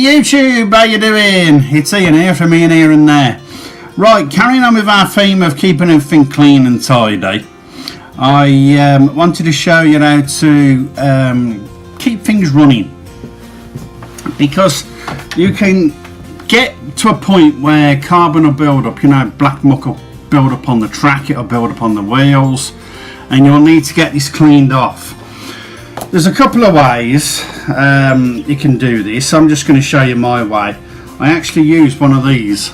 YouTube, how you doing? It's Ian here from Ian Here and There. Right, carrying on with our theme of keeping everything clean and tidy, I wanted to show you how to keep things running, because you can get to a point where carbon will build up, black muck will build up on the track, it'll build up on the wheels, and you'll need to get this cleaned off. There's a couple of ways you can do this. I'm just going to show you my way. I actually use one of these.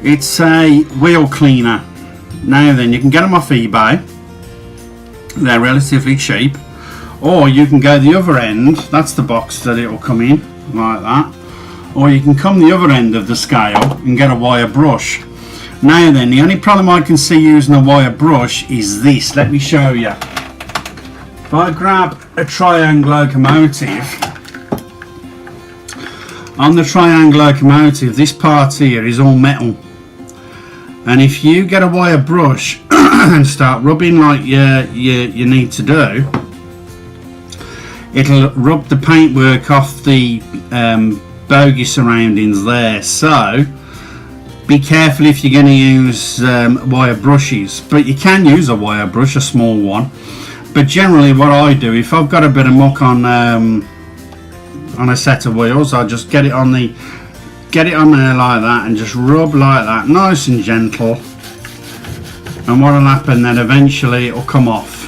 It's a wheel cleaner. Now then, you can get them off eBay. They're relatively cheap. Or you can go the other end. That's the box that it will come in, like that. Or you can come the other end of the scale and get a wire brush. Now then, the only problem I can see using a wire brush is this. Let me show you. If I grab a triangle locomotive, on the triangle locomotive, this part here is all metal. And if you get a wire brush and start rubbing like you need to do, it'll rub the paintwork off the bogey surroundings there. So be careful if you're going to use wire brushes, but you can use a wire brush, a small one. But generally what I do, if I've got a bit of muck on a set of wheels, I'll just get it on there like that and just rub like that, nice and gentle. And what will happen then, eventually it'll come off.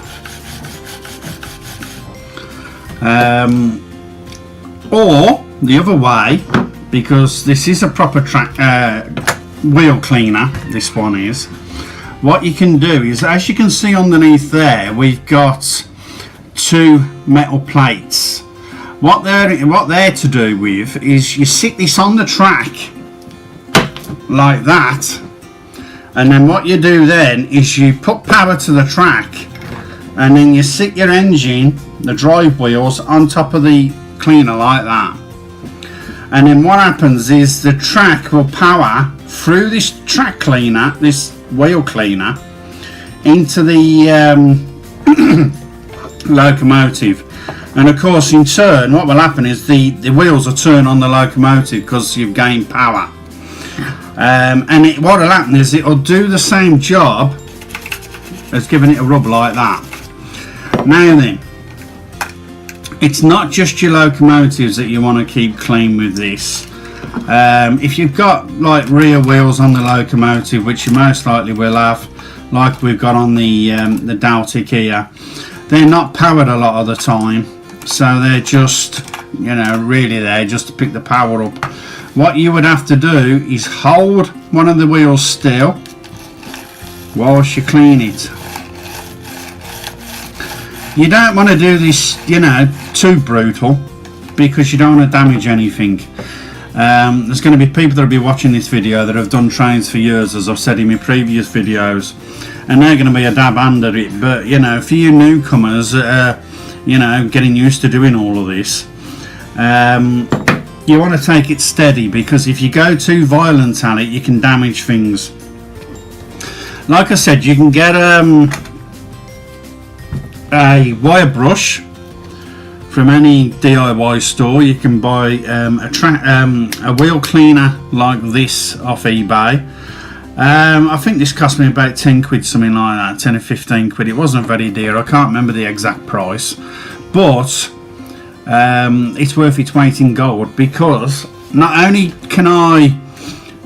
Or the other way, because this is a proper wheel cleaner, this one is. What you can do is, as you can see underneath there, we've got two metal plates. What they're to do with is you sit this on the track like that, and then what you do then is you put power to the track, and then you sit your engine, the drive wheels, on top of the cleaner like that. And then what happens is the track will power through this track cleaner, this wheel cleaner, into the locomotive. And of course, in turn, what will happen is the wheels will turn on the locomotive because you've gained power. And what will happen is it'll do the same job as giving it a rub like that. Now then, it's not just your locomotives that you want to keep clean with this. If you've got like rear wheels on the locomotive, which you most likely will have, like we've got on the Daltic here, they're not powered a lot of the time, so they're just, really there just to pick the power up. What you would have to do is hold one of the wheels still whilst you clean it. You don't want to do this, too brutal, because you don't want to damage anything. There's going to be people that will be watching this video that have done trains for years, as I've said in my previous videos, and they're going to be a dab hand at it. But for you newcomers, getting used to doing all of this, you want to take it steady, because if you go too violent at it, you can damage things. Like I said, you can get a wire brush from any DIY store. You can buy a wheel cleaner like this off eBay. I think this cost me about 10 quid, something like that, 10 or 15 quid. It wasn't very dear, I can't remember the exact price, but it's worth its weight in gold, because not only can I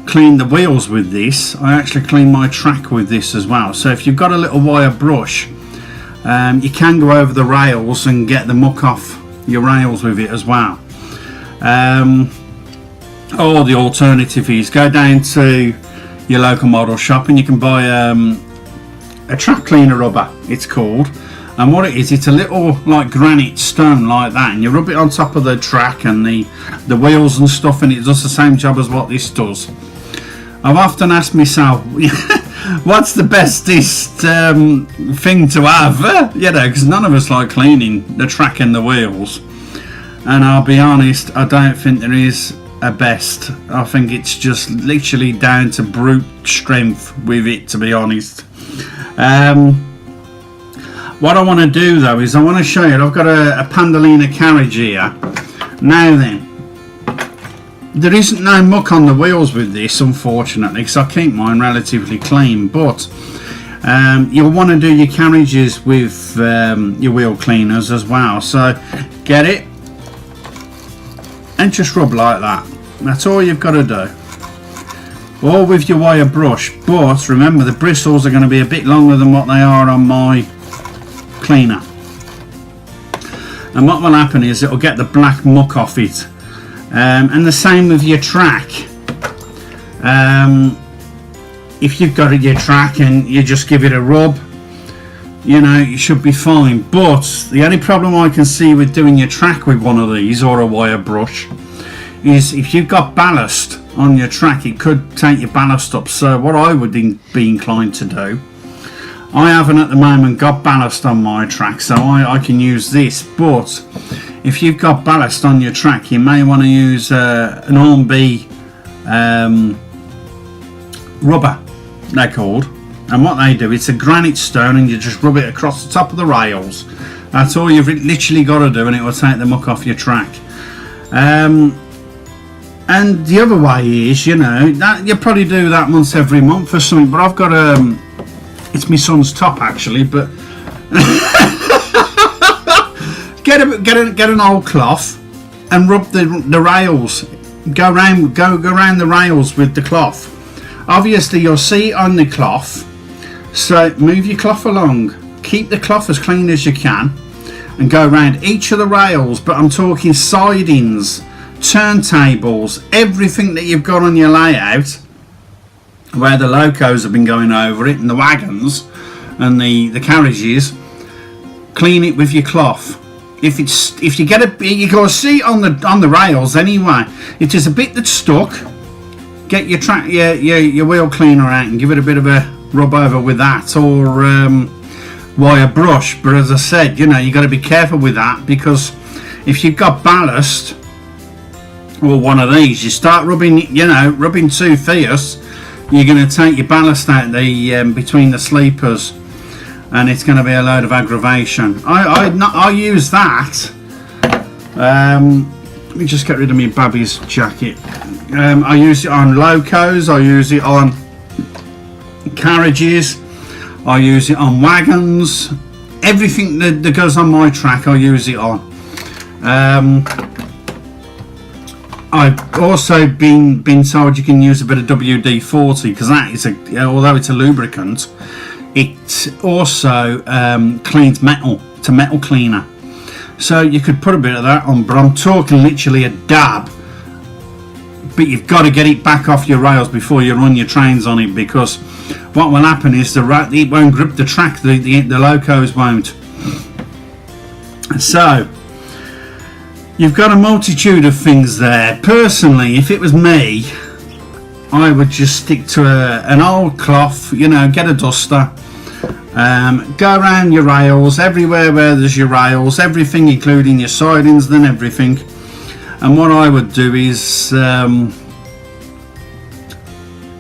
clean the wheels with this, I actually clean my track with this as well. So if you've got a little wire brush, you can go over the rails and get the muck off your rails with it as well. Or the alternative is go down to your local model shop and you can buy a track cleaner rubber, it's called. And what it is, it's a little like granite stone like that, and you rub it on top of the track and the wheels and stuff, and it does the same job as what this does. I've often asked myself, what's the bestest thing to have? Because none of us like cleaning the track and the wheels. And I'll be honest, I don't think there is a best. I think it's just literally down to brute strength with it, to be honest. What I want to do though is I want to show you, I've got a Pandolina carriage here. Now then, there isn't no muck on the wheels with this, unfortunately, because I keep mine relatively clean. But you'll want to do your carriages with your wheel cleaners as well. So get it and just rub like that. That's all you've got to do. Or with your wire brush. But remember, the bristles are going to be a bit longer than what they are on my cleaner. And what will happen is it'll get the black muck off it. And the same with your track. If you've got your track and you just give it a rub, you know, you should be fine. But the only problem I can see with doing your track with one of these or a wire brush is if you've got ballast on your track, it could take your ballast up. So what I would be inclined to do, I haven't at the moment got ballast on my track, so I can use this. But if you've got ballast on your track, you may want to use an Hornby rubber, they're called. And what they do, it's a granite stone, and you just rub it across the top of the rails. That's all you've literally got to do, and it will take the muck off your track. And the other way is, you know, that you probably do that once every month or something. But I've got it's my son's top actually, but get an old cloth and rub the rails. Go around the rails with the cloth. Obviously, you'll see it on the cloth. So move your cloth along. Keep the cloth as clean as you can, and go around each of the rails. But I'm talking sidings, turntables, everything that you've got on your layout where the locos have been going over it, and the wagons and the carriages. Clean it with your cloth. If you get you got to see it on the rails anyway. If there's a bit that's stuck, get your wheel cleaner out and give it a bit of a rub over with that, or wire brush. But as I said, you know, you got to be careful with that, because if you've got ballast or one of these, you start rubbing too fierce, you're going to take your ballast out between the sleepers, and it's going to be a load of aggravation. I use that. Let me just get rid of my Babby's jacket. I use it on locos, I use it on carriages, I use it on wagons, everything that goes on my track I use it on. I've also been told you can use a bit of WD-40, because that is although it's a lubricant, it also cleans metal. It's a metal cleaner. So you could put a bit of that on, but I'm talking literally a dab. But you've got to get it back off your rails before you run your trains on it, because what will happen is it won't grip the track, the locos won't. So you've got a multitude of things there. Personally, if it was me, I would just stick to an old cloth, you know, get a duster, go around your rails, everywhere where there's your rails, everything, including your sidings and everything. And what I would do is,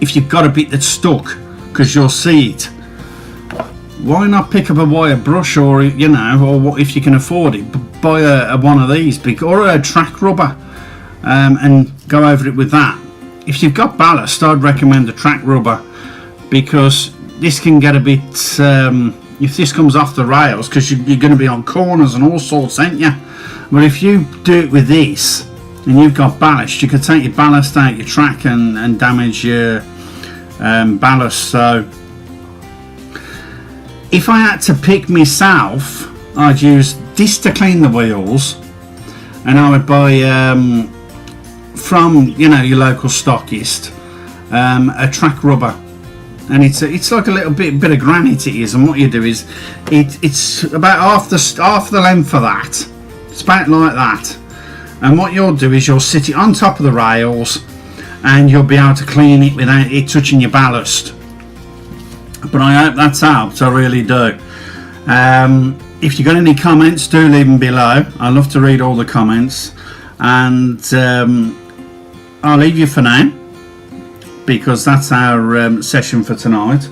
if you've got a bit that's stuck, because you'll see it, why not pick up a wire brush, or, you know, or if you can afford it, buy one of these, or a track rubber, and go over it with that. If you've got ballast, I'd recommend a track rubber, because this can get a bit, if this comes off the rails, because you're going to be on corners and all sorts, ain't you? But if you do it with this, and you've got ballast, you could take your ballast out your track and damage your ballast. So if I had to pick myself, I'd use this to clean the wheels, and I would buy from, you know, your local stockist, a track rubber, and it's like a little bit of granite it is. And what you do is it's about half the length of that. It's about like that. And what you'll do is you'll sit it on top of the rails, and you'll be able to clean it without it touching your ballast. But I hope that's helped, I really do. If you've got any comments, do leave them below. I love to read all the comments. And I'll leave you for now, because that's our session for tonight.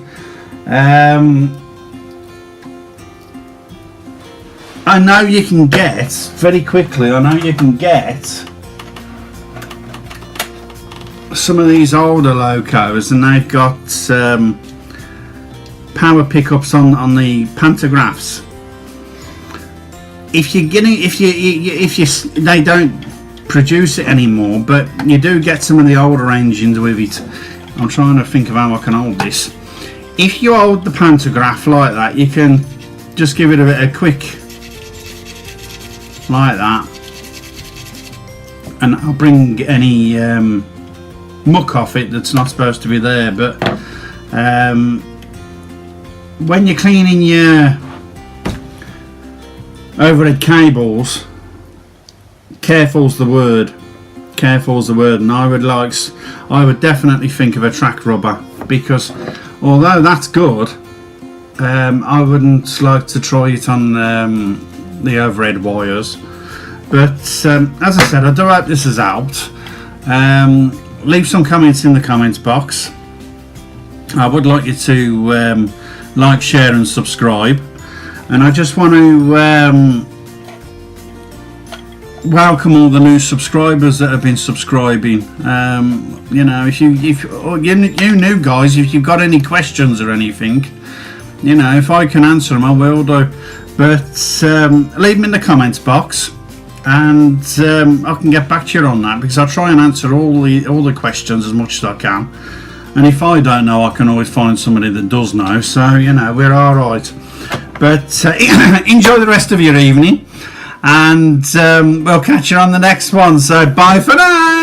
I know you can get, very quickly, I know you can get some of these older locos, and they've got power pickups on the pantographs. If you're getting, if you they don't produce it anymore, but you do get some of the older engines with it. I'm trying to think of how I can hold this. If you hold the pantograph like that, you can just give it a quick like that, and I'll bring any muck off it that's not supposed to be there. But when you're cleaning your overhead cables, careful's the word. Careful's the word, and I would definitely think of a track rubber, because although that's good, I wouldn't like to try it on the overhead wires. But as I said, I do hope this has helped. Leave some comments in the comments box. I would like you to like, share and subscribe, and I just want to welcome all the new subscribers that have been subscribing. You know, if you new guys, if you've got any questions or anything, you know, if I can answer them, I will do. But leave them in the comments box, and I can get back to you on that, because I'll try and answer all the questions as much as I can. And if I don't know, I can always find somebody that does know. So, you know, we're all right. But enjoy the rest of your evening, and we'll catch you on the next one. So bye for now.